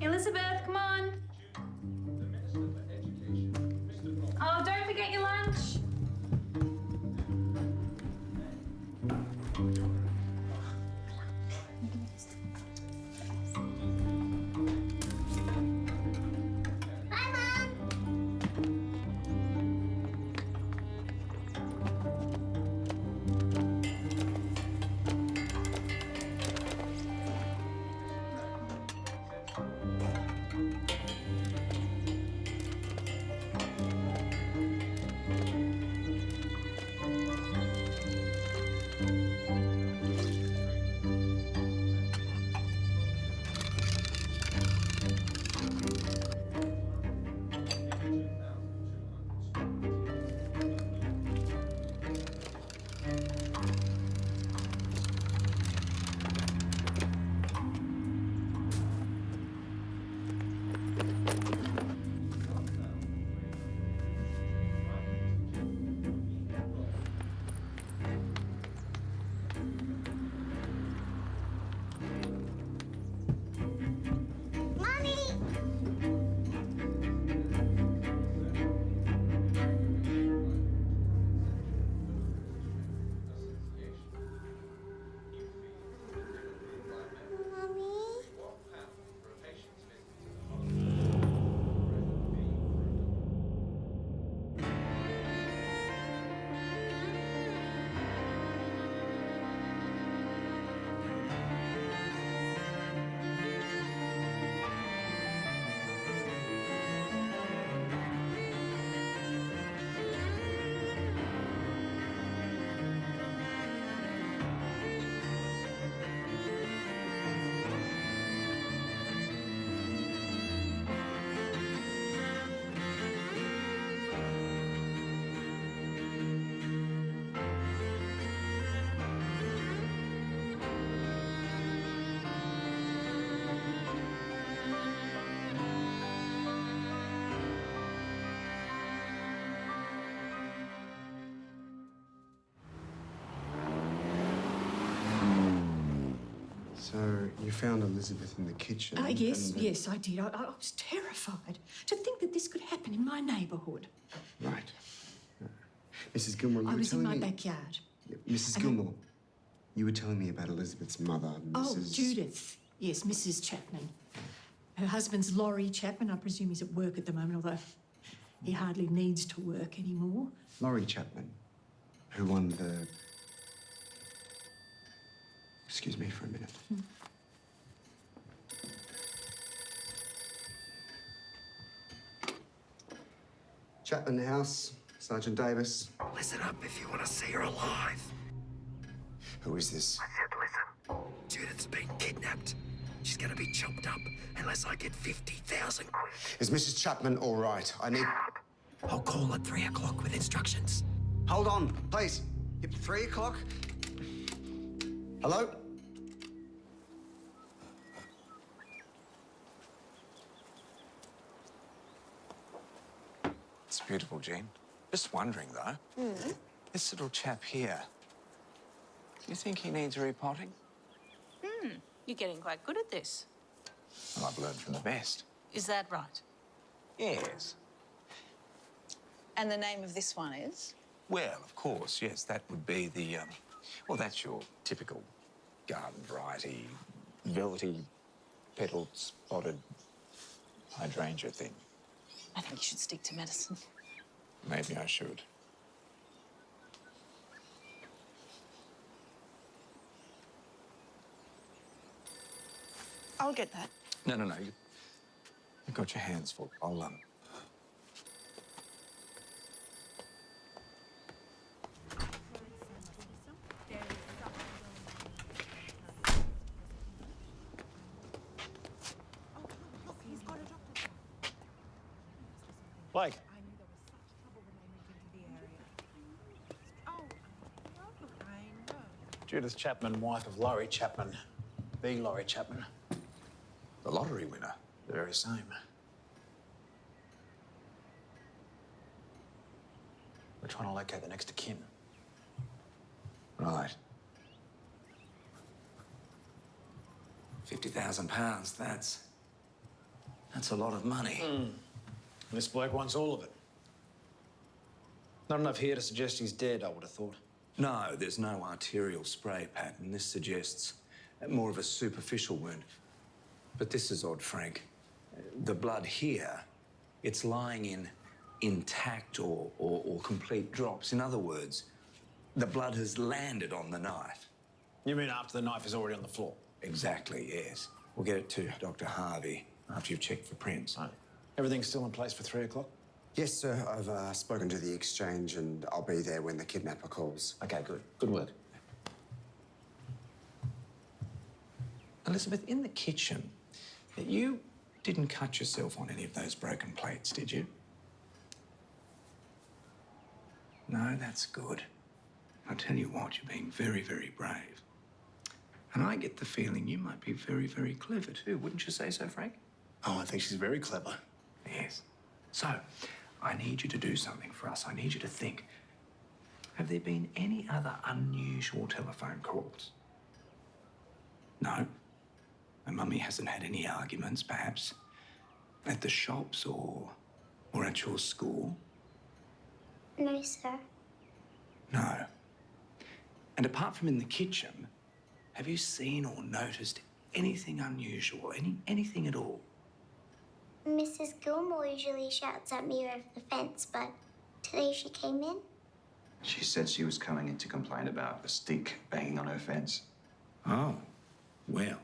Elizabeth, come on. Oh, don't forget your lunch. So you found Elizabeth in the kitchen? Yes, I did. I was terrified to think that this could happen in my neighbourhood. Right. Mrs. Gilmore, I was in my backyard. Yeah, Mrs. Gilmore, you were telling me about Elizabeth's mother, Mrs. Oh, Judith. Yes, Mrs. Chapman. Her husband's Laurie Chapman. I presume he's at work at the moment, although he hardly needs to work anymore. Laurie Chapman, who won the... Excuse me for a minute. Chapman House, Sergeant Davis. Listen up if you want to see her alive. Who is this? I said listen. Judith's been kidnapped. She's going to be chopped up unless I get 50,000 quid. Is Mrs. Chapman all right? I need... I'll call at 3 o'clock with instructions. Hold on, please. 3 o'clock? Hello? It's beautiful, Jean. Just wondering, though. This little chap here, do you think he needs repotting? You're getting quite good at this. Well, I've learned from the best. Is that right? Yes. And the name of this one is? Well, of course, yes, that would be the, well, that's your typical garden variety, velvety, petaled, spotted hydrangea thing. I think you should stick to medicine. Maybe I should. I'll get that. No. You've got your hands full. I'll, Blake. Judith Chapman, wife of Laurie Chapman. The Laurie Chapman. the lottery winner. The very same. We're trying to locate the next of kin. Right. £50,000, that's a lot of money. This bloke wants all of it. Not enough here to suggest he's dead, I would have thought. No, there's no arterial spray pattern. This suggests more of a superficial wound. But this is odd, Frank. The blood here, it's lying in intact or complete drops. In other words, the blood has landed on the knife. You mean after the knife is already on the floor? Exactly, yes. We'll get it to Dr. Harvey after you've checked for prints. Right. Everything's still in place for 3 o'clock? Yes, sir. I've spoken to the exchange and I'll be there when the kidnapper calls. Okay, good. Good work. Elizabeth, in the kitchen, you didn't cut yourself on any of those broken plates, did you? No, that's good. I tell you what, you're being very, very brave. And I get the feeling you might be very, very clever too. Wouldn't you say so, Frank? Oh, I think she's very clever. Yes. So, I need you to do something for us. I need you to think. Have there been any other unusual telephone calls? No? And Mummy hasn't had any arguments, perhaps? At the shops or at your school? No, sir. No. And apart from in the kitchen, have you seen or noticed anything unusual? Anything at all? Mrs. Gilmore usually shouts at me over the fence, but today she came in. She said she was coming in to complain about a stick banging on her fence. Oh, well,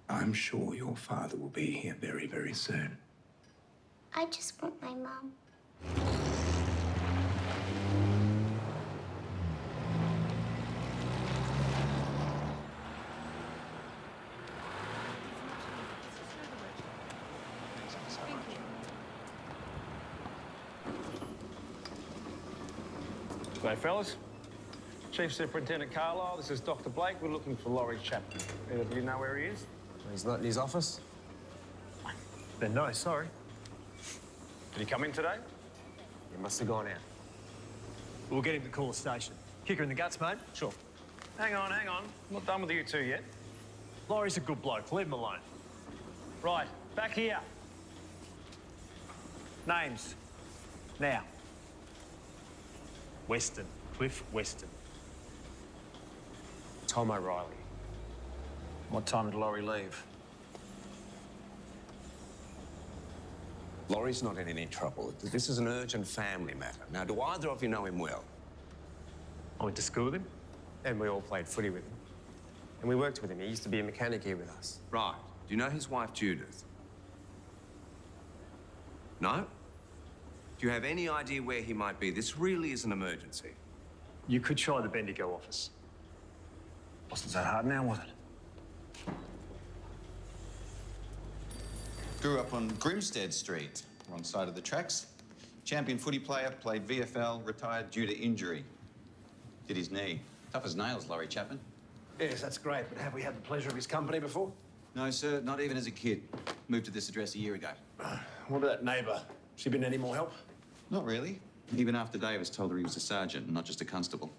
I'm sure your father will be here very, very soon. I just want my mum. G'day, fellas. Chief Superintendent Carlisle, this is Dr. Blake. We're looking for Laurie Chapman. Either of you know where he is? He's not in his office. Then no, sorry. Did he come in today? He must have gone out. We'll get him to call the station. Kicker in the guts, mate? Sure. Hang on. I'm not done with you two yet. Laurie's a good bloke. Leave him alone. Right, back here. Names. Now. Weston. Cliff Weston. Tom O'Reilly. What time did Laurie leave? Laurie's not in any trouble. This is an urgent family matter. Now, do either of you know him well? I went to school with him, and we all played footy with him. And we worked with him. He used to be a mechanic here with us. Right. Do you know his wife, Judith? No? Do you have any idea where he might be? This really is an emergency. You could try the Bendigo office. Wasn't that hard now, was it? Grew up on Grimstead Street, wrong side of the tracks. Champion footy player, played VFL, retired due to injury. Did his knee. Tough as nails, Laurie Chapman. Yes, that's great, but have we had the pleasure of his company before? No, sir, not even as a kid. Moved to this address a year ago. What about that neighbour? She been any more help? Not really. Even after Davis told her he was a sergeant and not just a constable.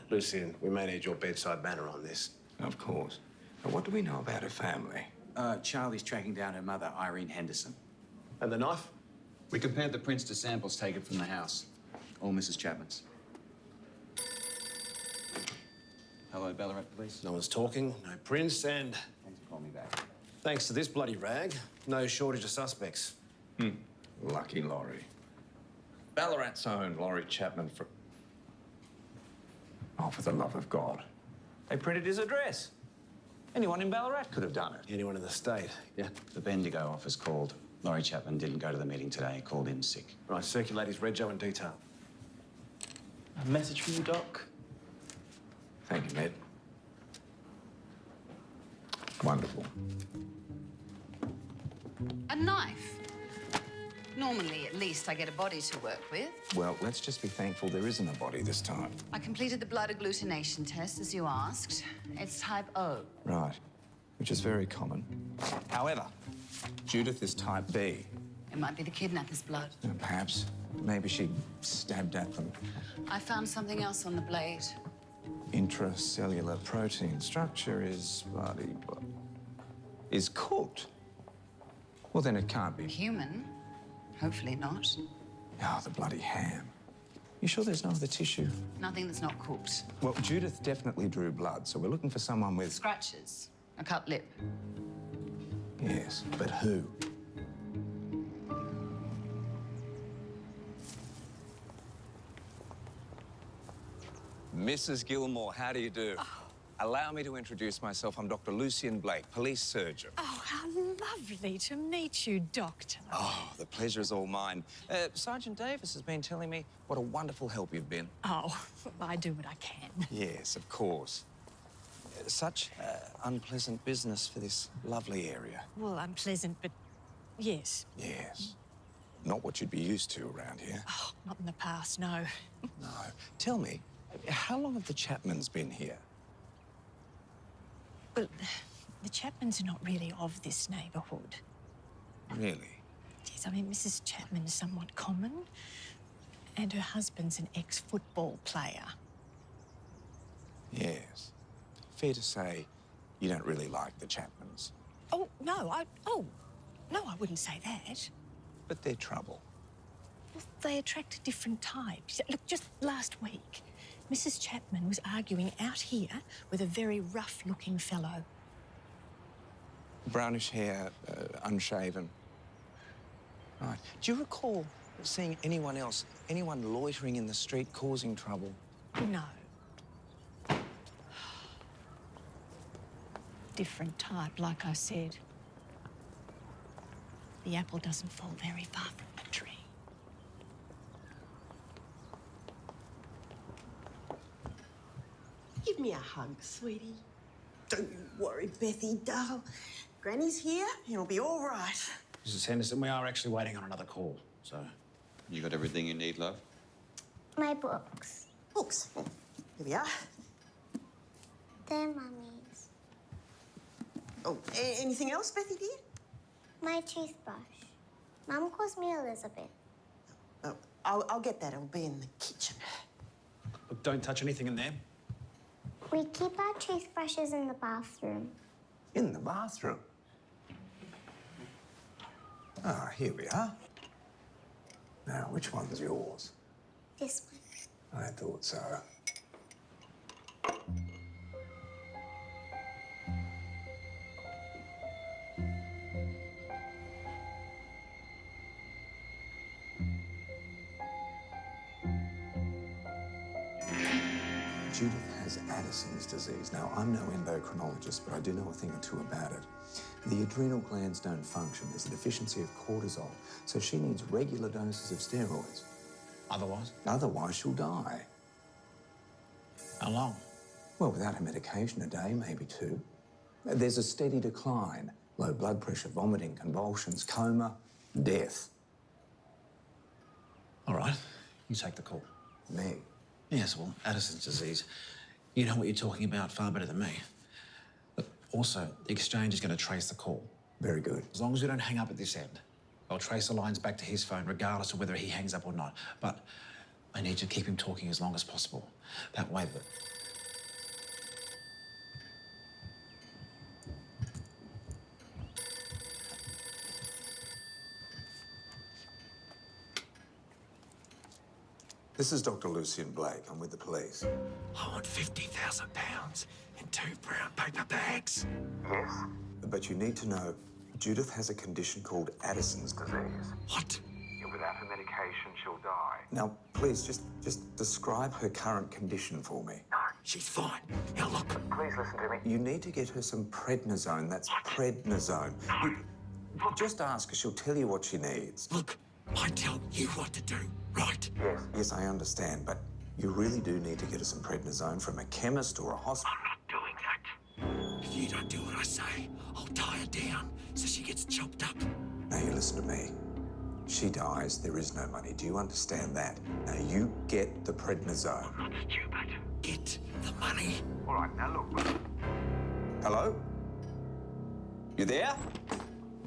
Lucian, we may need your bedside manner on this. Of course. But what do we know about her family? Charlie's tracking down her mother, Irene Henderson. And the knife? We compared the prints to samples taken from the house. All Mrs. Chapman's. Hello, Ballarat Police. No one's talking, no prints, and Thanks for calling me back. thanks to this bloody rag, no shortage of suspects. Lucky Laurie. Ballarat's own Laurie Chapman for... Oh, for the love of God. They printed his address. Anyone in Ballarat could have done it. Anyone in the state, yeah? The Bendigo office called. Laurie Chapman didn't go to the meeting today. He called in sick. Right, circulate his rego in detail. A message from you, Doc? Thank you, Ned. Wonderful. A knife? Normally, at least, I get a body to work with. Well, let's just be thankful there isn't a body this time. I completed the blood agglutination test, as you asked. It's type O. Right. Which is very common. However, Judith is type B. It might be the kidnapper's blood. Perhaps. Maybe she stabbed at them. I found something else on the blade. Intracellular protein structure is bloody. is cooked. Well, then it can't be. Human? Hopefully not. Oh, the bloody ham. You sure there's no other tissue? Nothing that's not cooked. Well, Judith definitely drew blood, so we're looking for someone with... Scratches. A cut lip. Yes, but who? Mrs. Gilmore, how do you do? Oh. Allow me to introduce myself. I'm Dr. Lucian Blake, police surgeon. Oh, how lovely to meet you, Doctor. Oh, the pleasure is all mine. Sergeant Davis has been telling me what a wonderful help you've been. Oh, I do what I can. Yes, of course. Such unpleasant business for this lovely area. Well, unpleasant, but yes. Yes. Not what you'd be used to around here. Oh, not in the past, no. No. Tell me, how long have the Chapmans been here? Well, the Chapmans are not really of this neighbourhood. Really? Yes, I mean, Mrs. Chapman is somewhat common, and her husband's an ex-football player. Yes. Fair to say you don't really like the Chapmans. Oh, no, I wouldn't say that. But they're trouble. Well, they attract different types. Look, just last week, Mrs. Chapman was arguing out here with a very rough-looking fellow. Brownish hair, unshaven. Right. Do you recall seeing anyone else, anyone loitering in the street causing trouble? No. Different type, like I said. The apple doesn't fall very far from the tree. Give me a hug, sweetie. Don't you worry, Bethy, darl. Granny's here, it'll be all right. Mrs. Henderson, we are actually waiting on another call, so... You got everything you need, love? My books. Books. Here we are. They're Mummy's. Oh, anything else, Bethy, dear? My toothbrush. Mum calls me Elizabeth. Oh, I'll get that. It'll be in the kitchen. Look, don't touch anything in there. We keep our toothbrushes in the bathroom. In the bathroom? Ah, here we are. Now, which one's yours? This one. I thought so. Judith has Addison's disease. Now, I'm no endocrinologist, but I do know a thing or two about it. The adrenal glands don't function. There's a deficiency of cortisol, so she needs regular doses of steroids. Otherwise? Otherwise, she'll die. How long? Well, without her medication, a day, maybe 2. There's a steady decline. Low blood pressure, vomiting, convulsions, coma, death. All right, you take the call. Me? Yes, well, Addison's disease. You know what you're talking about far better than me. But also, the exchange is going to trace the call. Very good. As long as we don't hang up at this end, I'll trace the lines back to his phone, regardless of whether he hangs up or not. But I need to keep him talking as long as possible. That way, the... This is Dr. Lucian Blake. I'm with the police. I want £50,000 in 2 brown paper bags. Yes? But you need to know, Judith has a condition called Addison's disease. What? Without her medication, she'll die. Now, please, just describe her current condition for me. No, she's fine. Now, look. Please listen to me. You need to get her some prednisone. That's prednisone. You just ask her. She'll tell you what she needs. Look, I tell you what to do, right? Yes. Yes, I understand, but you really do need to get her some prednisone from a chemist or a hospital. I'm not doing that. If you don't do what I say, I'll tie her down so she gets chopped up. Now, you listen to me. She dies, there is no money. Do you understand that? Now, you get the prednisone. I'm not stupid. Get the money. All right, now look. Hello? You there?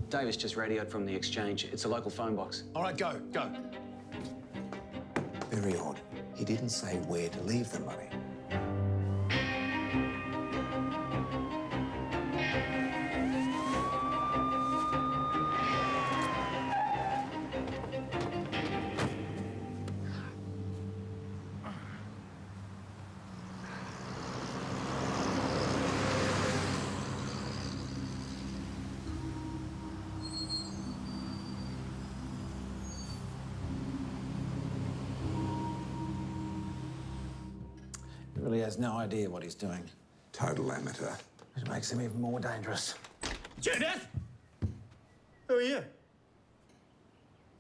Davis just radioed from the exchange. It's a local phone box. All right, go. Very odd. He didn't say where to leave the money. Really has no idea what he's doing. Total amateur. Which makes him even more dangerous. Judith! Who are you?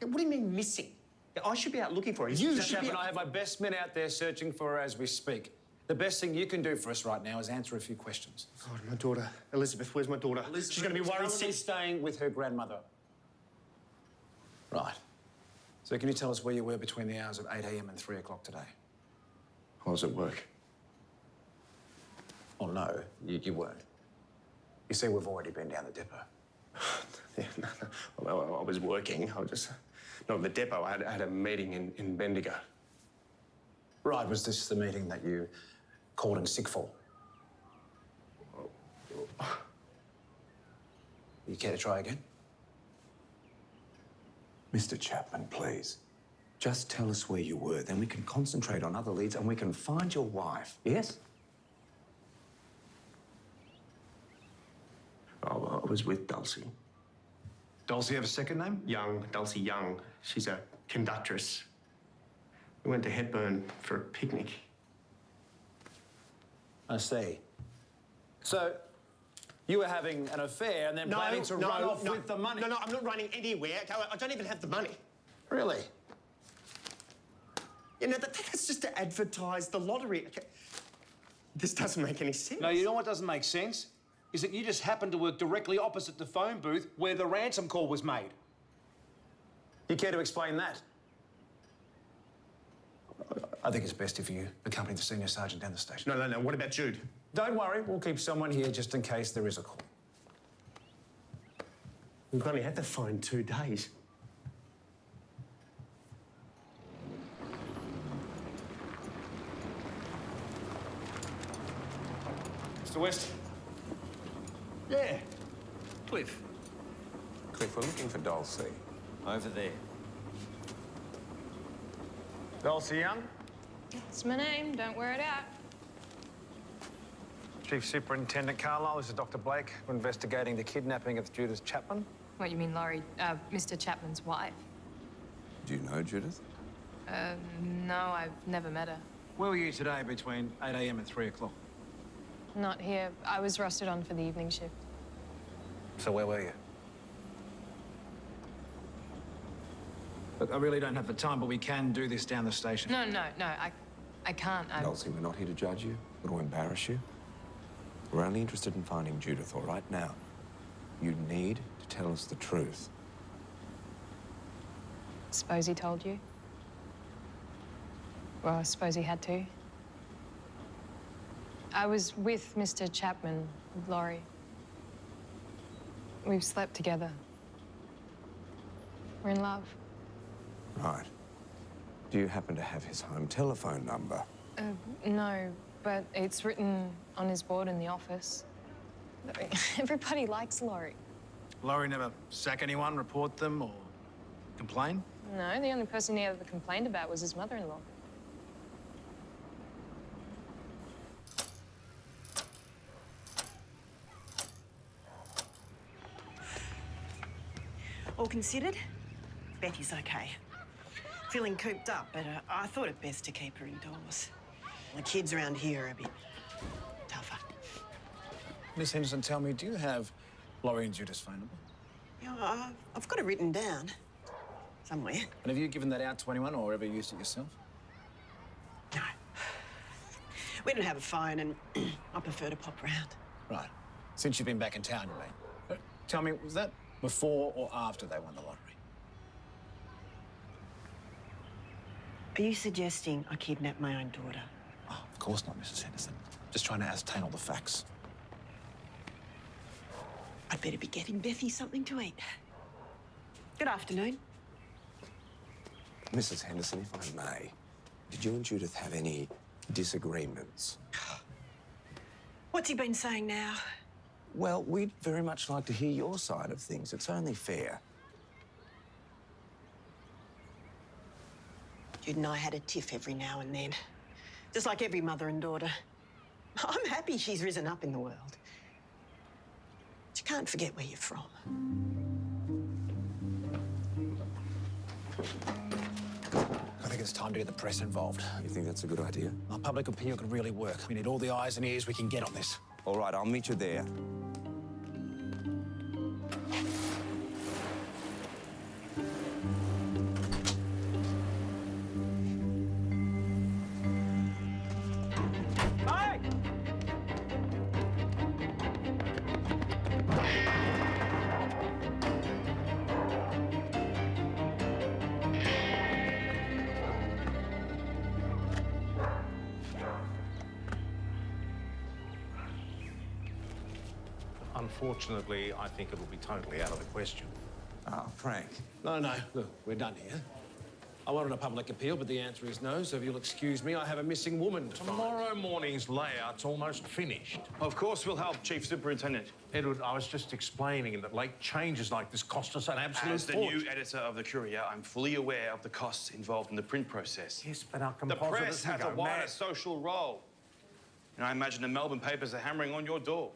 What do you mean missing? I should be out looking for her. You should be. I have my best men out there searching for her as we speak. The best thing you can do for us right now is answer a few questions. God, my daughter. Elizabeth, where's my daughter? Elizabeth, she's going to be worried. She's staying with her grandmother. Right. So can you tell us where you were between the hours of 8 a.m. and 3 o'clock today? I was at work. Oh, no, you weren't. You see, we've already been down the depot. Yeah, no. Well, I was working. I was just... Not at the depot. I had a meeting in Bendigo. Right, was this the meeting that you called in sick for? You care to try again? Mr. Chapman, please. Just tell us where you were, then we can concentrate on other leads and we can find your wife, yes? Oh, I was with Dulcie. Dulcie have a second name? Young, Dulcie Young. She's a conductress. We went to Hepburn for a picnic. I see. So, you were having an affair and then planning to run off with the money? No, I'm not running anywhere. I don't even have the money. Really? You know, that's just to advertise the lottery. Okay. This doesn't make any sense. No, you know what doesn't make sense? Is that you just happened to work directly opposite the phone booth where the ransom call was made. You care to explain that? I think it's best if you accompany the senior sergeant down the station. No. What about Jude? Don't worry, we'll keep someone here just in case there is a call. We've only had the phone 2 days. Mr. West? Yeah. Cliff. Cliff, we're looking for Dulcie. Over there. Dulcie Young? That's my name. Don't wear it out. Chief Superintendent Carlisle, this is Dr. Blake. We're investigating the kidnapping of Judith Chapman. What, you mean Laurie, Mr. Chapman's wife? Do you know Judith? No, I've never met her. Where were you today between 8 a.m. and 3 o'clock? Not here. I was rostered on for the evening shift. So where were you? Look, I really don't have the time, but we can do this down the station. No, I can't. Dulcie, we're not here to judge you or to embarrass you. We're only interested in finding Judith, all right? Now, you need to tell us the truth. Suppose he told you? Well, I suppose he had to. I was with Mr. Chapman, with Laurie. We've slept together. We're in love. Right. Do you happen to have his home telephone number? No, but it's written on his board in the office. Everybody likes Laurie. Laurie never sack anyone, report them, or complain? No, the only person he ever complained about was his mother-in-law. All considered, Betty's okay. Feeling cooped up, but I thought it best to keep her indoors. The kids around here are a bit tougher. Miss Henderson, tell me, do you have Laurie and Judith's phone number? Yeah, I've got it written down somewhere. And have you given that out to anyone or ever used it yourself? No. We don't have a phone and I prefer to pop round. Right. Since you've been back in town, you mean? Tell me, was that before or after they won the lottery? Are you suggesting I kidnapped my own daughter? Oh, of course not, Mrs. Henderson. Just trying to ascertain all the facts. I'd better be getting Bethy something to eat. Good afternoon. Mrs. Henderson, if I may, did you and Judith have any disagreements? What's he been saying now? Well, we'd very much like to hear your side of things. It's only fair. Jude and I had a tiff every now and then. Just like every mother and daughter. I'm happy she's risen up in the world. But you can't forget where you're from. Gotta it's time to get the press involved. You think that's a good idea? A public appeal could really work. We need all the eyes and ears we can get on this. All right, I'll meet you there. Unfortunately, I think it'll be totally out of the question. Ah, Frank. No, look, we're done here. I wanted a public appeal, but the answer is no, so if you'll excuse me, I have a missing woman to find. Tomorrow morning's layout's almost finished. Of course we'll help, Chief Superintendent. Edward, I was just explaining that late changes like this cost us an absolute As the fortune. new editor of the Courier, I'm fully aware of the costs involved in the print process. Yes, but our The compositors press has will a go wider mad. social role. And I imagine the Melbourne papers are hammering on your door.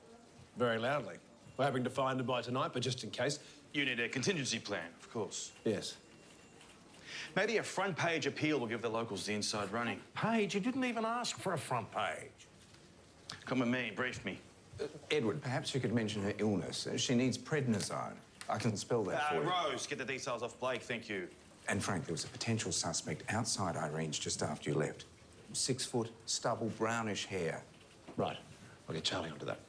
Very loudly. We're hoping to find her by tonight, but just in case. You need a contingency plan, of course. Yes. Maybe a front-page appeal will give the locals the inside running. Page, you didn't even ask for a front page. Come with me, brief me. Edward, perhaps you could mention her illness. She needs prednisone. I can spell that for you. Rose, get the details off Blake, thank you. And Frank, there was a potential suspect outside Irene's just after you left. 6 foot, stubble, brownish hair. Right. I'll get Charlie onto that.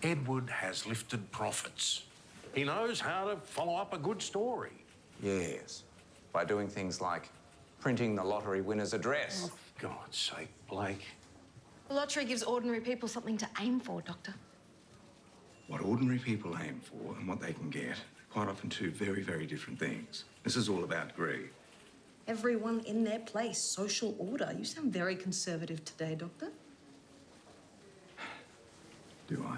Edward has lifted profits. He knows how to follow up a good story. Yes. By doing things like printing the lottery winner's address. Oh, for God's sake, Blake. The lottery gives ordinary people something to aim for, Doctor. What ordinary people aim for and what they can get, quite often two very, very different things. This is all about greed. Everyone in their place, social order. You sound very conservative today, Doctor. Do I?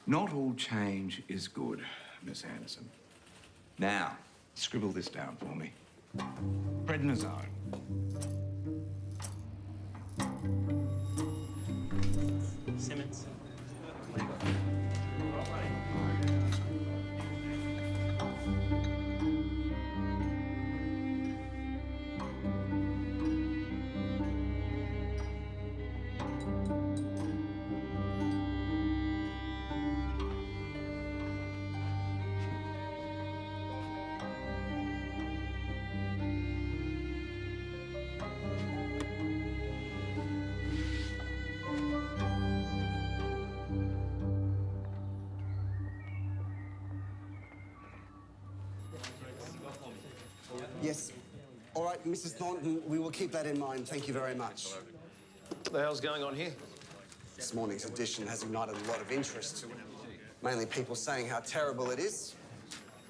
Not all change is good, Miss Anderson. Now, scribble this down for me. Prednisone. Simmons. Yes. All right, Mrs. Thornton, we will keep that in mind. Thank you very much. What the hell's going on here? This morning's edition has ignited a lot of interest. Mainly people saying how terrible it is.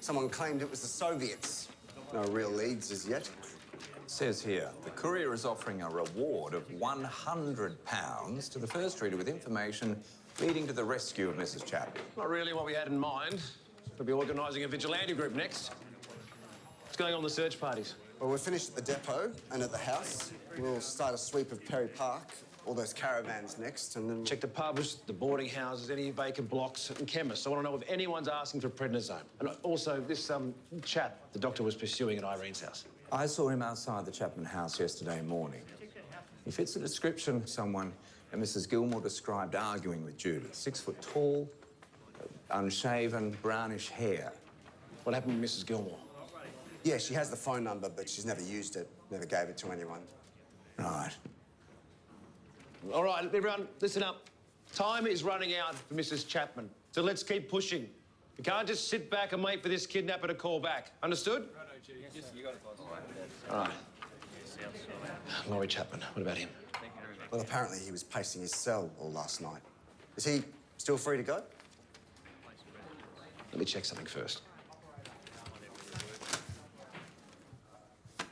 Someone claimed it was the Soviets. No real leads as yet. It says here, the Courier is offering a reward of £100 to the first reader with information leading to the rescue of Mrs. Chapman. Not really what we had in mind. We'll be organising a vigilante group next. What's going on in the search parties? Well, we're finished at the depot and at the house. We'll start a sweep of Perry Park, all those caravans next, and then... Check the pubs, the boarding houses, any vacant blocks, and chemists. I want to know if anyone's asking for prednisone. And also, this chap the doctor was pursuing at Irene's house. I saw him outside the Chapman house yesterday morning. He fits the description of someone that Mrs. Gilmore described arguing with Judith. 6 foot tall, unshaven, brownish hair. What happened with Mrs. Gilmore? Yeah, she has the phone number, but she's never used it, never gave it to anyone. Right. All right, everyone, listen up. Time is running out for Mrs. Chapman, so let's keep pushing. We can't just sit back and wait for this kidnapper to call back. Understood? All right. Laurie Chapman, what about him? Well, apparently he was pacing his cell all last night. Is he still free to go? Let me check something first.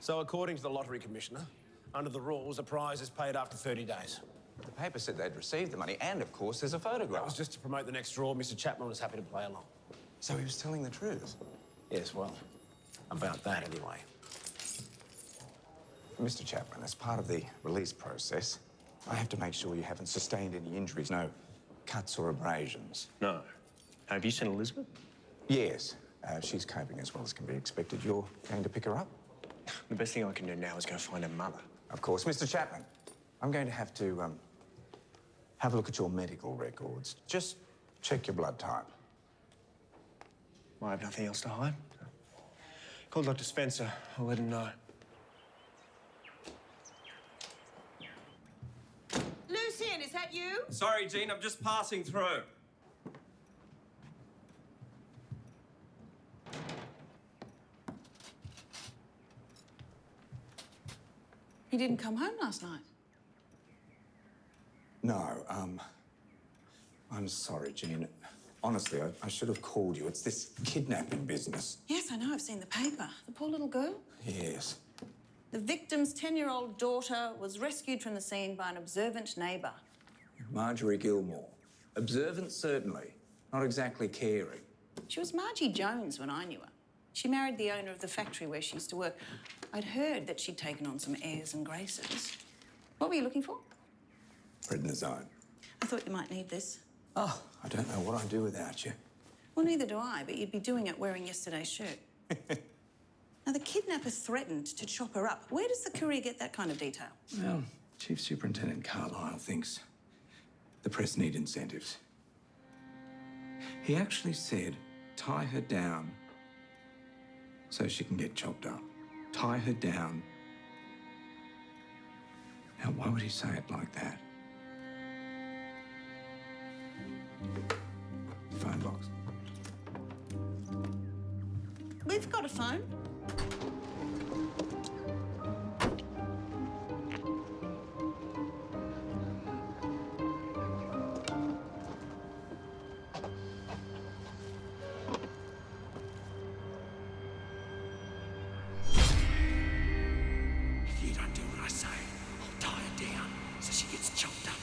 So, according to the Lottery Commissioner, under the rules, a prize is paid after 30 days. The paper said they'd received the money, and, of course, there's a photograph. That was just to promote the next draw. Mr. Chapman was happy to play along. So he was telling the truth? Yes, well, about that anyway. Mr. Chapman, as part of the release process, I have to make sure you haven't sustained any injuries, no cuts or abrasions. No. Have you seen Elizabeth? Yes. She's coping as well as can be expected. You're going to pick her up? The best thing I can do now is go find her mother. Of course. Mr. Chapman, I'm going to have a look at your medical records. Just check your blood type. I have nothing else to hide. Call Dr. Spencer. I'll let him know. Lucian, is that you? Sorry, Jean, I'm just passing through. You didn't come home last night? No, I'm sorry, Jean. Honestly, I should have called you. It's this kidnapping business. Yes, I know. I've seen the paper. The poor little girl. Yes. The victim's 10-year-old daughter was rescued from the scene by an observant neighbour. Marjorie Gilmore. Observant, certainly. Not exactly caring. She was Margie Jones when I knew her. She married the owner of the factory where she used to work. I'd heard that she'd taken on some airs and graces. What were you looking for? Prednisone. I thought you might need this. Oh, I don't know what I'd do without you. Well, neither do I, but you'd be doing it wearing yesterday's shirt. Now, the kidnapper threatened to chop her up. Where does the courier get that kind of detail? Well, Chief Superintendent Carlisle thinks the press need incentives. He actually said, tie her down so she can get chopped up. Tie her down. Now, why would he say it like that? Phone box. We've got a phone. If you don't do what I say, I'll tie her down so she gets chopped up.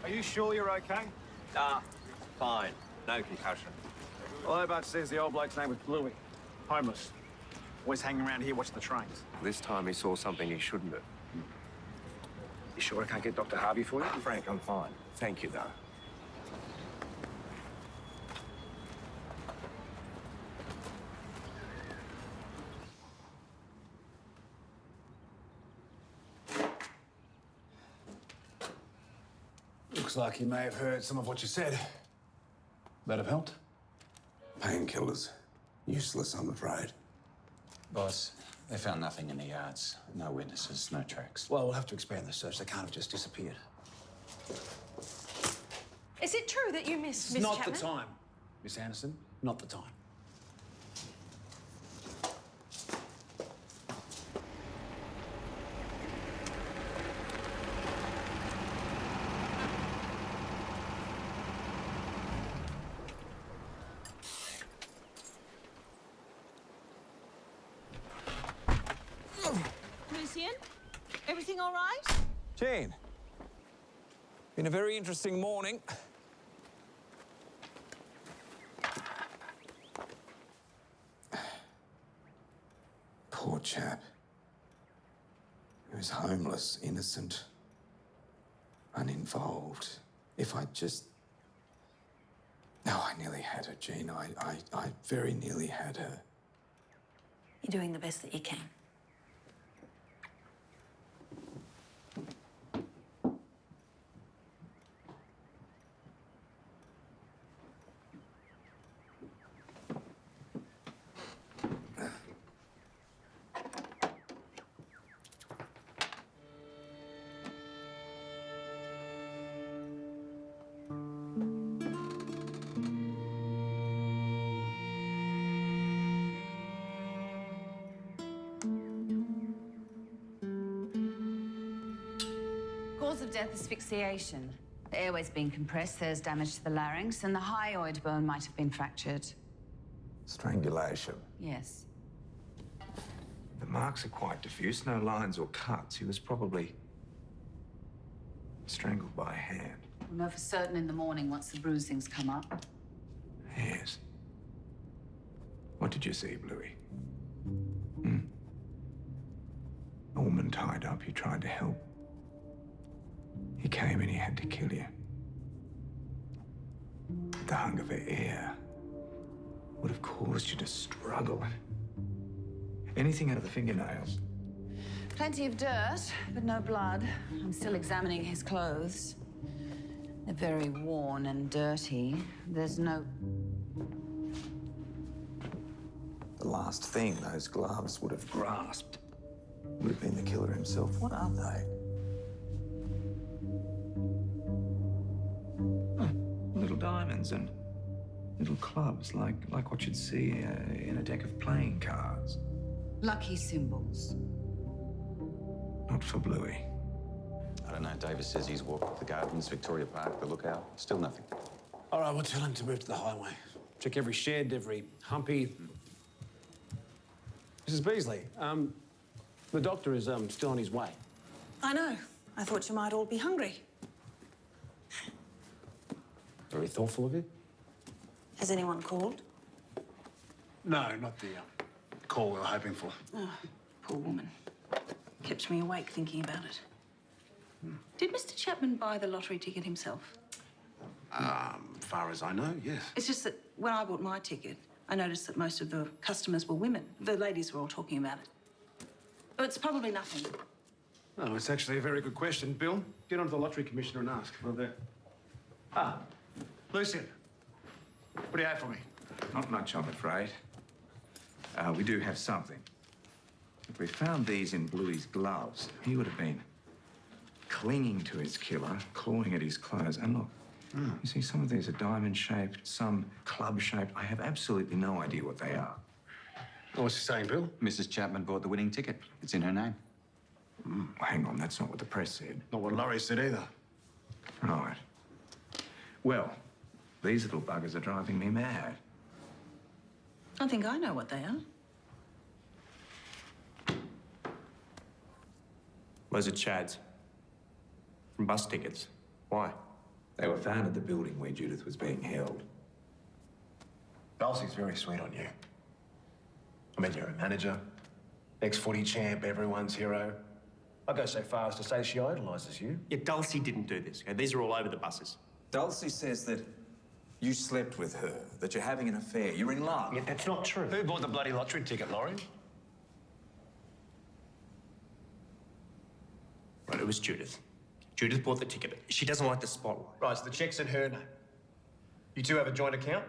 Are you sure you're okay? Fine. No concussion. All I about says the old bloke's name was Bluey. Homeless. Always hanging around here watching the trains. This time he saw something he shouldn't have. You sure I can't get Dr. Harvey for you? Frank, I'm fine. Thank you, though. Looks like you may have heard some of what you said. That have helped? Painkillers. Useless, I'm afraid. Boss, they found nothing in the yards. No witnesses, no tracks. Well, we'll have to expand the search. They can't have just disappeared. Is it true that you missed It's Miss not Chapman? the time, Miss Anderson. Not the time. Lucian, everything all right? Jane, been a very interesting morning. Poor chap. He was homeless, innocent, uninvolved. If I'd just... Oh, I nearly had her, Jean. I very nearly had her. You're doing the best that you can. Cause of death is asphyxiation. The airway's been compressed, there's damage to the larynx, and the hyoid bone might have been fractured. Strangulation. Yes. The marks are quite diffuse, no lines or cuts. He was probably strangled by a hand. We'll know for certain in the morning once the bruising's come up. Yes. What did you see, Bluey? A woman tied up, you tried to help. He came and he had to kill you. The hunger for air would have caused you to struggle. Anything out of the fingernails? Plenty of dirt, but no blood. I'm still examining his clothes. They're very worn and dirty. There's no... The last thing those gloves would have grasped would have been the killer himself. What are they? Little diamonds and little clubs, like what you'd see in a deck of playing cards. Lucky symbols. Not for Bluey. I don't know. Davis says he's walked up the gardens, Victoria Park, the lookout. Still nothing. All right, we'll tell him to move to the highway. Check every shed, every humpy. Mrs. Beasley, the doctor is still on his way. I know. I thought you might all be hungry. Very thoughtful of you. Has anyone called? No, not the call we were hoping for. Oh, poor woman. Kept me awake thinking about it. Did Mr. Chapman buy the lottery ticket himself? Far as I know, yes. It's just that when I bought my ticket, I noticed that most of the customers were women. The ladies were all talking about it. Oh, it's probably nothing. Oh, it's actually a very good question. Bill, get onto the lottery commissioner and ask. Well, there. Lucian, what do you have for me? Not much, I'm afraid. We do have something. If we found these in Bluey's gloves, he would have been clinging to his killer, clawing at his clothes. And look, you see, some of these are diamond-shaped, some club-shaped. I have absolutely no idea what they are. What's he saying, Bill? Mrs. Chapman bought the winning ticket. It's in her name. Hang on, that's not what the press said. Not what Laurie said either. Right. Well, these little buggers are driving me mad. I think I know what they are. Those are Chad's. From bus tickets. Why? They were found at the building where Judith was being held. Dulcie's very sweet on you. I mean, you're a manager, ex-footy champ, everyone's hero. I'd go so far as to say she idolises you. Yeah, Dulcie didn't do this. Okay? These are all over the buses. Dulcie says that you slept with her, that you're having an affair, you're in love. Yeah, that's not true. Who bought the bloody lottery ticket, Laurie? Right, it was Judith. Judith bought the ticket. She doesn't like the spotlight. Right, so the check's in her name. You two have a joint account?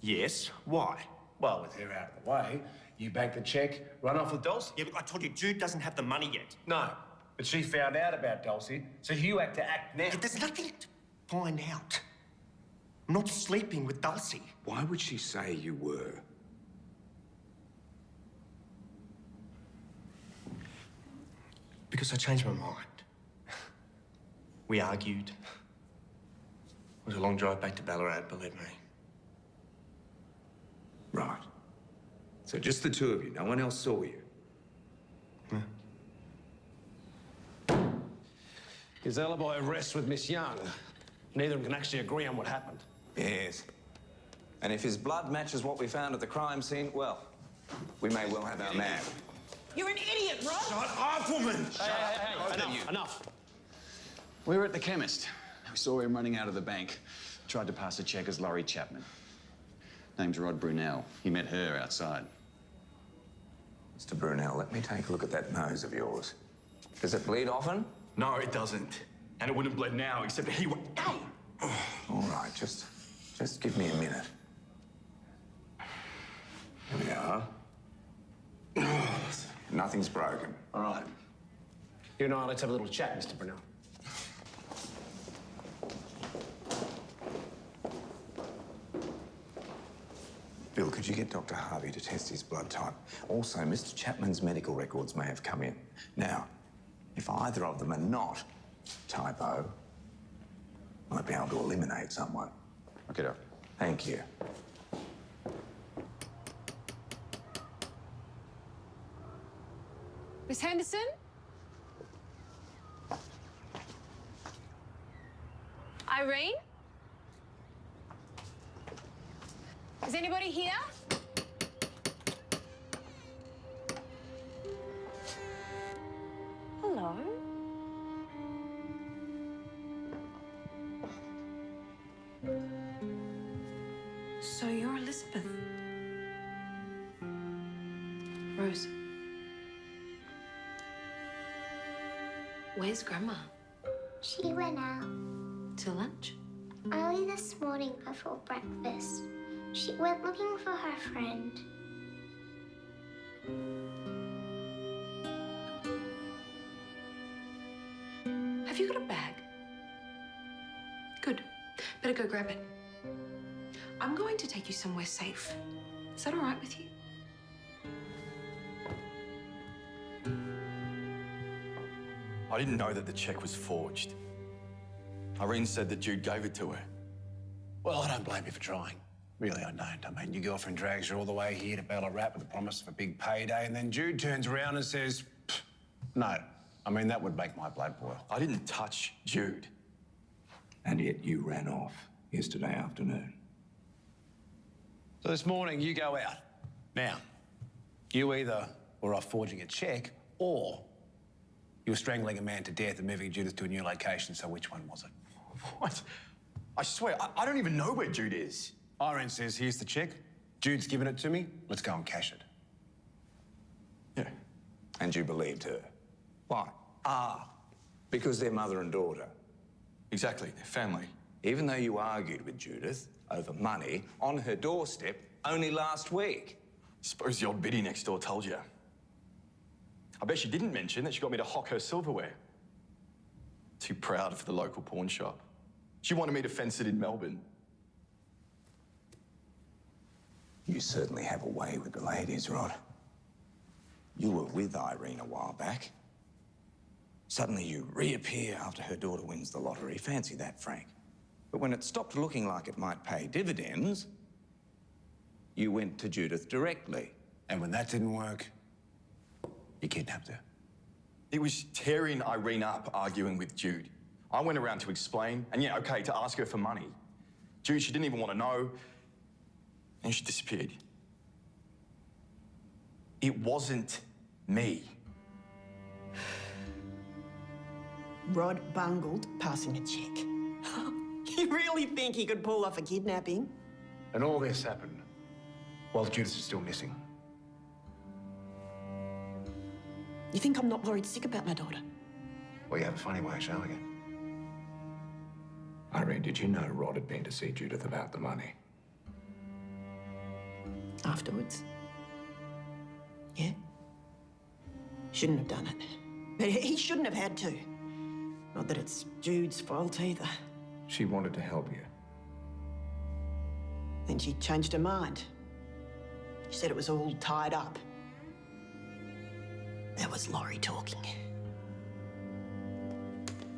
Yes. Why? Well, with her out of the way, you bank the check, run off with Dulcie. Yeah, but I told you, Jude doesn't have the money yet. No. But she found out about Dulcie, so you had to act now. There's nothing to find out. I'm not sleeping with Dulcie. Why would she say you were? Because I changed my mind. We argued. It was a long drive back to Ballarat, believe me. Right. So just the two of you. No one else saw you. His alibi rests with Miss Young. Neither of them can actually agree on what happened. Yes. And if his blood matches what we found at the crime scene, well, we may well have our man. You're an idiot, Rod! Shut up, woman! Hey, enough. We were at the chemist. We saw him running out of the bank. Tried to pass a check as Laurie Chapman. Name's Rod Brunel. He met her outside. Mr. Brunel, let me take a look at that nose of yours. Does it bleed often? No, it doesn't. And it wouldn't have bled now, except he would... All right, just give me a minute. Here we are. Nothing's broken. All right. You and I, let's have a little chat, Mr. Brunel. Bill, could you get Dr. Harvey to test his blood type? Also, Mr. Chapman's medical records may have come in. Now, if either of them are not typo, I might be able to eliminate someone. Okay, Doc. Thank you. Miss Henderson? Irene? Is anybody here? Hello? So you're Elizabeth. Rose. Where's Grandma? She went out. Till lunch? Early this morning before breakfast. She went looking for her friend. Have you got a bag? Good. Better go grab it. I'm going to take you somewhere safe. Is that all right with you? I didn't know that the check was forged. Irene said that Jude gave it to her. Well, I don't blame you for trying. Really, I don't. I mean, your girlfriend drags you all the way here to Ballarat with the promise of a big payday, and then Jude turns around and says, no. I mean, that would make my blood boil. I didn't touch Jude. And yet you ran off yesterday afternoon. So this morning, you go out. Now, you either were off forging a check, or you were strangling a man to death and moving Judith to a new location, so which one was it? What? I swear, I don't even know where Jude is. Irene says, here's the check. Jude's given it to me. Let's go and cash it. Yeah. And you believed her. Why? Because they're mother and daughter. Exactly, they're family. Even though you argued with Judith over money on her doorstep only last week. Suppose the old biddy next door told you. I bet she didn't mention that she got me to hock her silverware. Too proud for the local pawn shop. She wanted me to fence it in Melbourne. You certainly have a way with the ladies, Rod. You were with Irene a while back. Suddenly you reappear after her daughter wins the lottery. Fancy that, Frank. But when it stopped looking like it might pay dividends, you went to Judith directly. And when that didn't work, you kidnapped her. It was tearing Irene up arguing with Jude. I went around to explain, and yeah, okay, to ask her for money. Jude, she didn't even want to know, and she disappeared. It wasn't me. Rod bungled passing a check. You really think he could pull off a kidnapping? And all this happened while Judith is still missing. You think I'm not worried sick about my daughter? Well, you have a funny way of showing it. Irene, did you know Rod had been to see Judith about the money? Afterwards? Yeah. Shouldn't have done it. But he shouldn't have had to. Not that it's Jude's fault either. She wanted to help you. Then she changed her mind. She said it was all tied up. That was Laurie talking.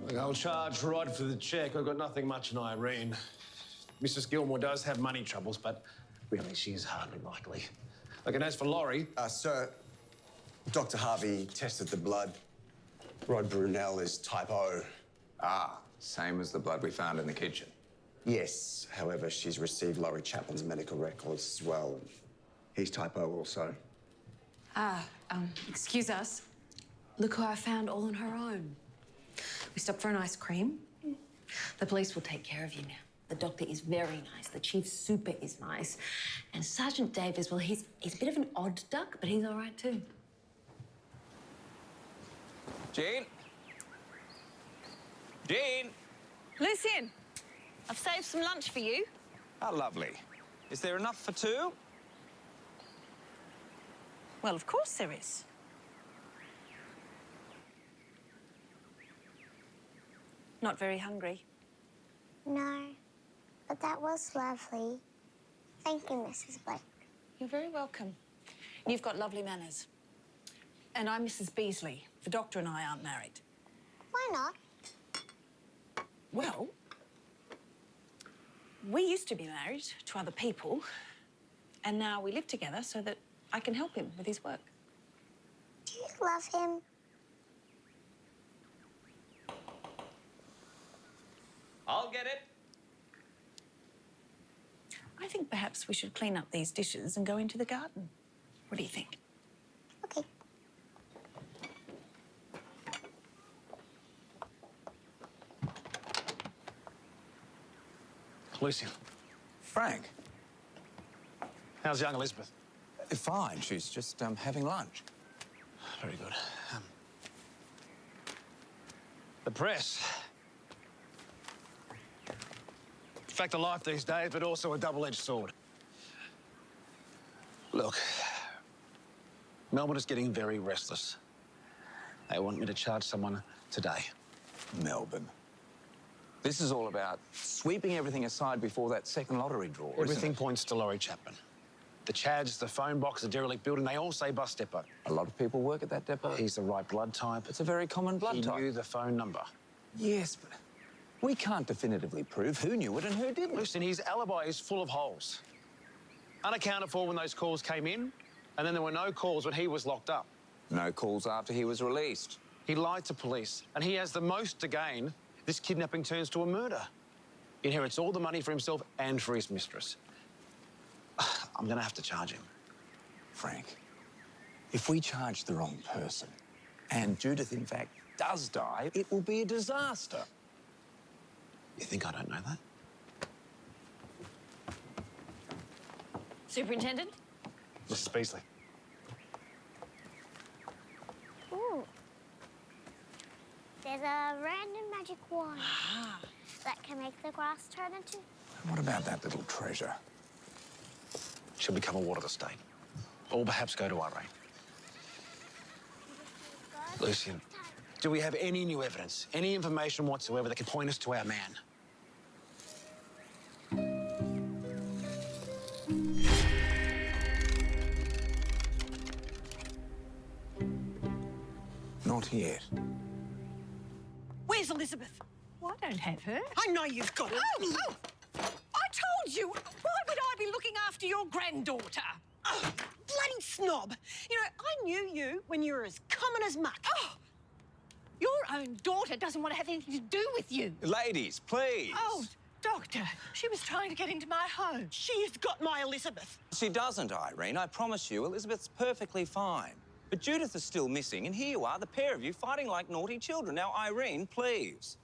Look, I'll charge Rod for the cheque. I've got nothing much in Irene. Mrs. Gilmore does have money troubles, but really, she's hardly likely. Look, and as for Laurie... Sir, Dr. Harvey tested the blood. Rod Brunel is type O. Ah, same as the blood we found in the kitchen. Yes, however, she's received Laurie Chapman's medical records as well. He's type O also. Excuse us. Look who I found all on her own. We stopped for an ice cream. The police will take care of you now. The doctor is very nice. The chief super is nice. And Sergeant Davis, well, he's a bit of an odd duck, but he's all right too. Jean? Jean? Lucian, I've saved some lunch for you. How lovely. Is there enough for two? Well, of course there is. Not very hungry? No, but that was lovely. Thank you, Mrs. Blake. You're very welcome. You've got lovely manners. And I'm Mrs. Beasley. The doctor and I aren't married. Why not? Well, we used to be married to other people, and now we live together so that I can help him with his work. Do you love him? I'll get it. I think perhaps we should clean up these dishes and go into the garden. What do you think? Okay. Lucian. Frank? How's young Elizabeth? Fine. She's just having lunch. Very good. The press. Fact of life these days, but also a double-edged sword. Look, Melbourne is getting very restless. They want me to charge someone today. Melbourne. This is all about sweeping everything aside before that second lottery draw. Everything points to Laurie Chapman. The Chads, the phone box, the derelict building, they all say bus depot. A lot of people work at that depot. He's the right blood type. It's a very common blood type. He knew the phone number. Yes, but we can't definitively prove who knew it and who didn't. Listen, his alibi is full of holes. Unaccounted for when those calls came in, and then there were no calls when he was locked up. No calls after he was released. He lied to police, and he has the most to gain. This kidnapping turns to a murder. He inherits all the money for himself and for his mistress. I'm gonna have to charge him. Frank, if we charge the wrong person, and Judith, in fact, does die, it will be a disaster. You think I don't know that? Superintendent? Mrs. Beasley. Ooh. There's a random magic wand that can make the grass turn into... What about that little treasure? She'll become a ward of the state. Or perhaps go to Irene. Lucian, do we have any new evidence, any information whatsoever that can point us to our man? Not yet. Where's Elizabeth? Well, I don't have her. I know you've got her. Oh! I told you! Why would I be looking after your granddaughter? Oh, bloody snob. You know, I knew you when you were as common as muck. Oh! Your own daughter doesn't want to have anything to do with you. Ladies, please. Oh, Doctor, she was trying to get into my home. She's got my Elizabeth. She doesn't, Irene. I promise you, Elizabeth's perfectly fine. But Judith is still missing, and here you are, the pair of you, fighting like naughty children. Now, Irene, please.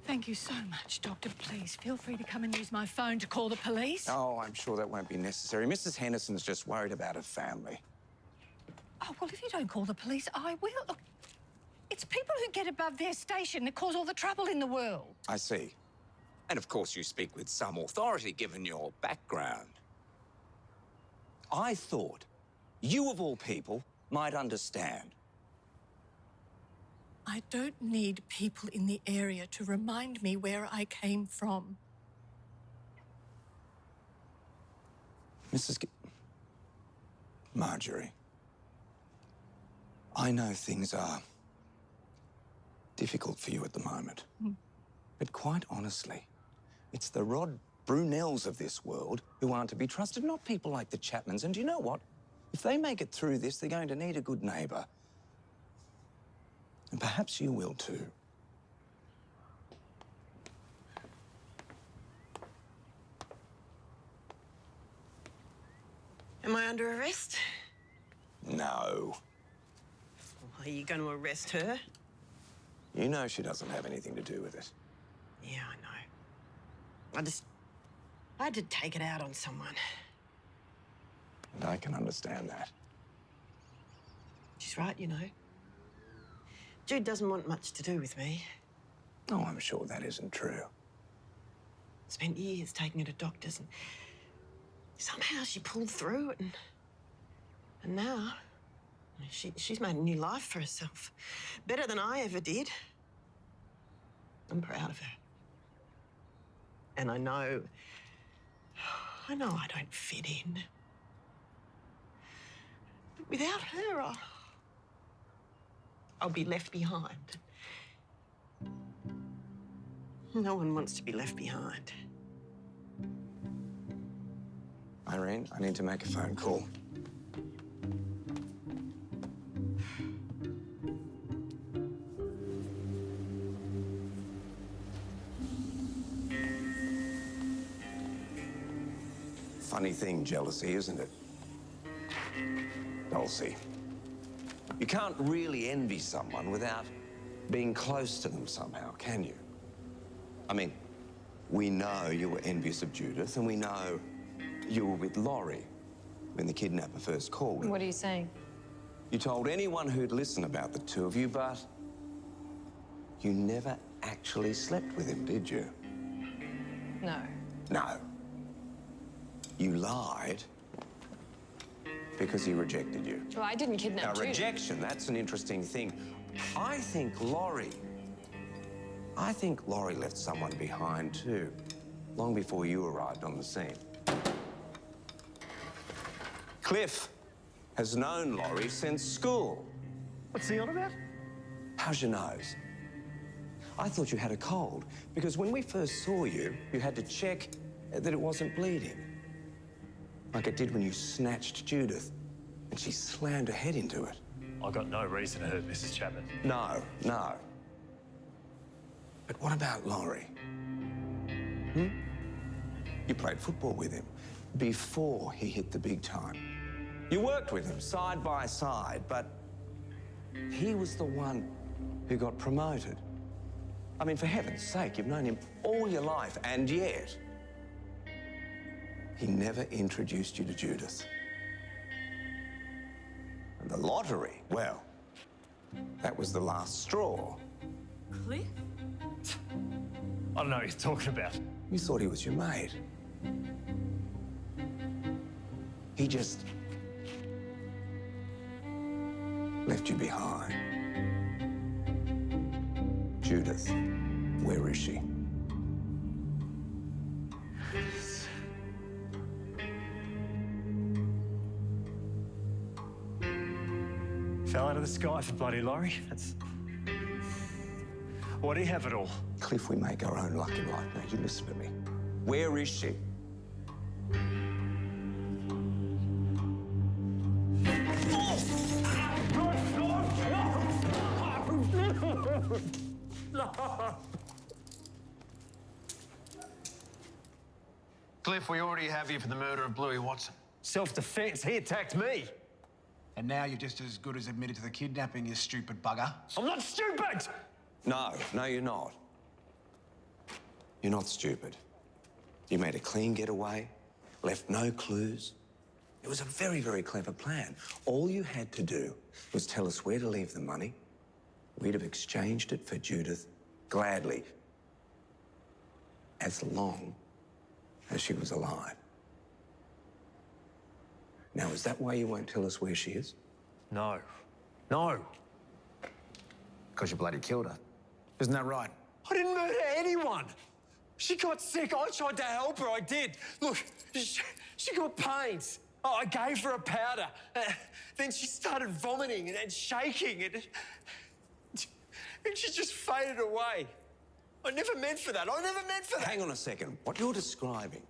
Thank you so much, Doctor. Please, feel free to come and use my phone to call the police. Oh, I'm sure that won't be necessary. Mrs. Henderson's just worried about her family. Oh, well, if you don't call the police, I will. Look, it's people who get above their station that cause all the trouble in the world. I see. And of course you speak with some authority, given your background. I thought you, of all people, might understand. I don't need people in the area to remind me where I came from. Marjorie, I know things are difficult for you at the moment. But quite honestly, it's the Rod Brunels of this world who aren't to be trusted, not people like the Chapmans. And do you know what? If they make it through this, they're going to need a good neighbour. And perhaps you will too. Am I under arrest? No. Are you going to arrest her? You know she doesn't have anything to do with it. Yeah, I know. I had to take it out on someone. And I can understand that. She's right, you know. Jude doesn't want much to do with me. Oh, I'm sure that isn't true. Spent years taking her to doctors, and somehow she pulled through it, and now she's made a new life for herself. Better than I ever did. I'm proud of her. And I know I don't fit in. But without her, I'll be left behind. No one wants to be left behind. Irene, I need to make a phone call. Funny thing, jealousy, isn't it? Dulcie. You can't really envy someone without being close to them somehow, can you? I mean, we know you were envious of Judith, and we know you were with Laurie when the kidnapper first called. What are you saying? You told anyone who'd listen about the two of you, but you never actually slept with him, did you? No. No. You lied because he rejected you. Well, I didn't kidnap Now, Jude. rejection, that's an interesting thing. I think Laurie left someone behind too, long before you arrived on the scene. Cliff has known Laurie since school. What's he on about? How's your nose? I thought you had a cold, because when we first saw you, you had to check that it wasn't bleeding. Like it did when you snatched Judith, and she slammed her head into it. I got no reason to hurt Mrs. Chapman. No. But what about Laurie? You played football with him before he hit the big time. You worked with him side by side, but he was the one who got promoted. I mean, for heaven's sake, you've known him all your life, and yet he never introduced you to Judith. And the lottery, well, that was the last straw. Cliff? I don't know what you're talking about. You thought he was your mate. He just left you behind. Judith, where is she? Fell out of the sky for bloody Laurie. That's... Why do you have it all? Cliff, we make our own luck in life. Now, you listen to me. Where is she? Cliff, we already have you for the murder of Bluey Watson. Self-defense. He attacked me. And now you're just as good as admitted to the kidnapping, you stupid bugger. I'm not stupid! No, you're not. You're not stupid. You made a clean getaway, left no clues. It was a very, very clever plan. All you had to do was tell us where to leave the money. We'd have exchanged it for Judith gladly, as long as she was alive. Now, is that why you won't tell us where she is? No. No. Because you bloody killed her. Isn't that right? I didn't murder anyone. She got sick. I tried to help her. I did. Look, she got pains. Oh, I gave her a powder. Then she started vomiting and shaking. And she just faded away. I never meant for that. I never meant for that. Hang on a second. What you're describing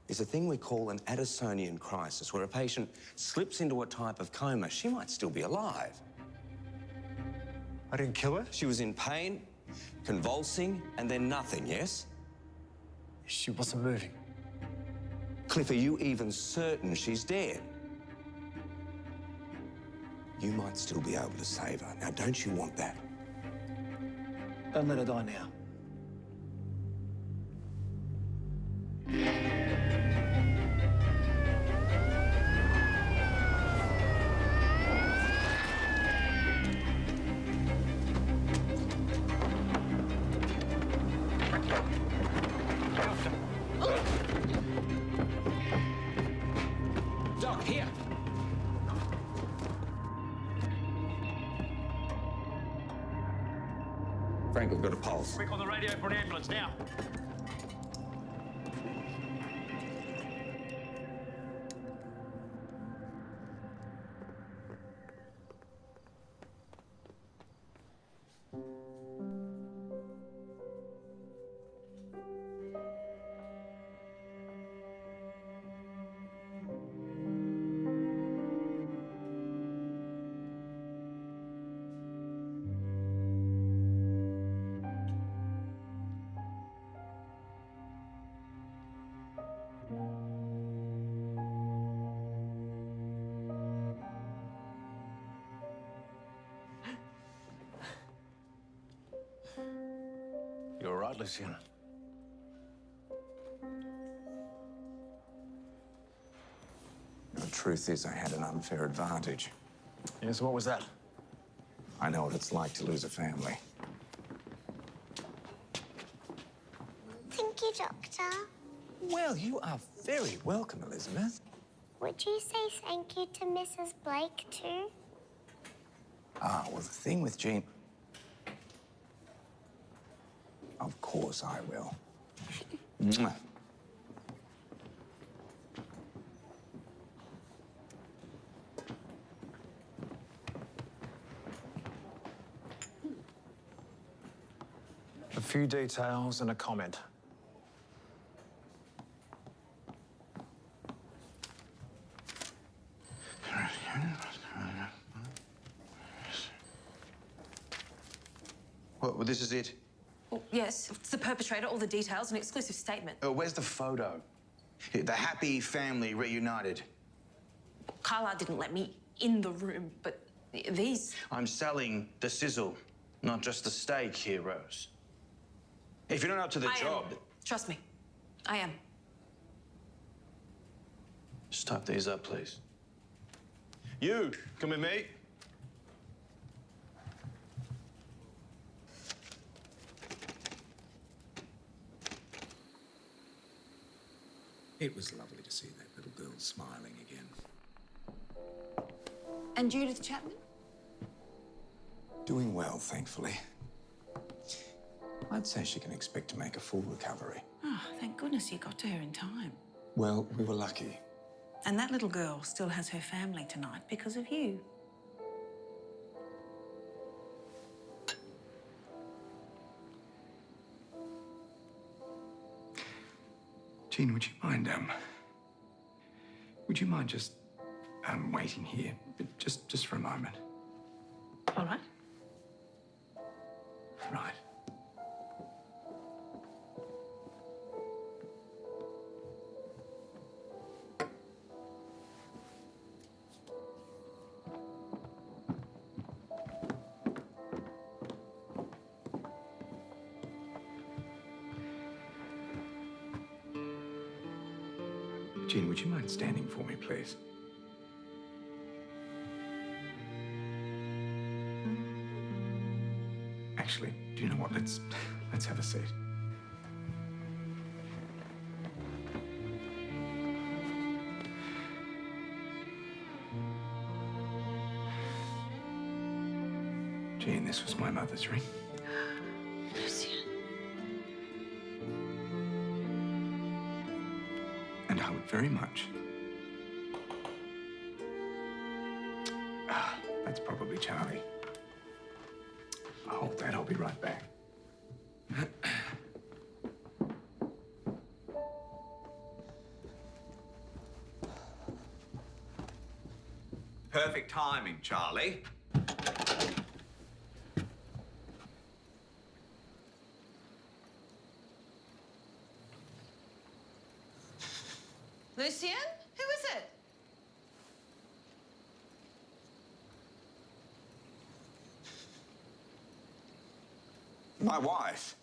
is a thing we call an Addisonian crisis, where a patient slips into a type of coma. She might still be alive. I didn't kill her? She was in pain, convulsing, and then nothing, yes? She wasn't moving. Cliff, are you even certain she's dead? You might still be able to save her. Now, don't you want that? Don't let her die now. Doc, here. Frank, we've got a pulse. Quick on the radio for an ambulance now. You're all right, Luciana. The truth is, I had an unfair advantage. Yeah, so what was that? I know what it's like to lose a family. Thank you, Doctor. Well, you are very welcome, Elizabeth. Would you say thank you to Mrs. Blake, too? Ah, well, the thing with Jean... Of course I will. Mwah. A few details and a comment. Well, this is it. Well, yes, it's the perpetrator, all the details, an exclusive statement. Where's the photo? The happy family reunited. Carla didn't let me in the room, but these... I'm selling the sizzle, not just the steak here, Rose. If you're not up to the job... Trust me, I am. Just type these up, please. You, come with me. It was lovely to see that little girl smiling again. And Judith Chapman? Doing well, thankfully. I'd say she can expect to make a full recovery. Oh, thank goodness you got to her in time. Well, we were lucky. And that little girl still has her family tonight because of you. Jean, would you mind just waiting here, just for a moment? All right. Right. Jean, would you mind standing for me, please? Actually, do you know what? Let's have a seat. this was my mother's ring. Lucien. And I would very much... That's probably Charlie. Hold that, I'll be right back. Perfect timing, Charlie. Lucien? Who is it? My wife.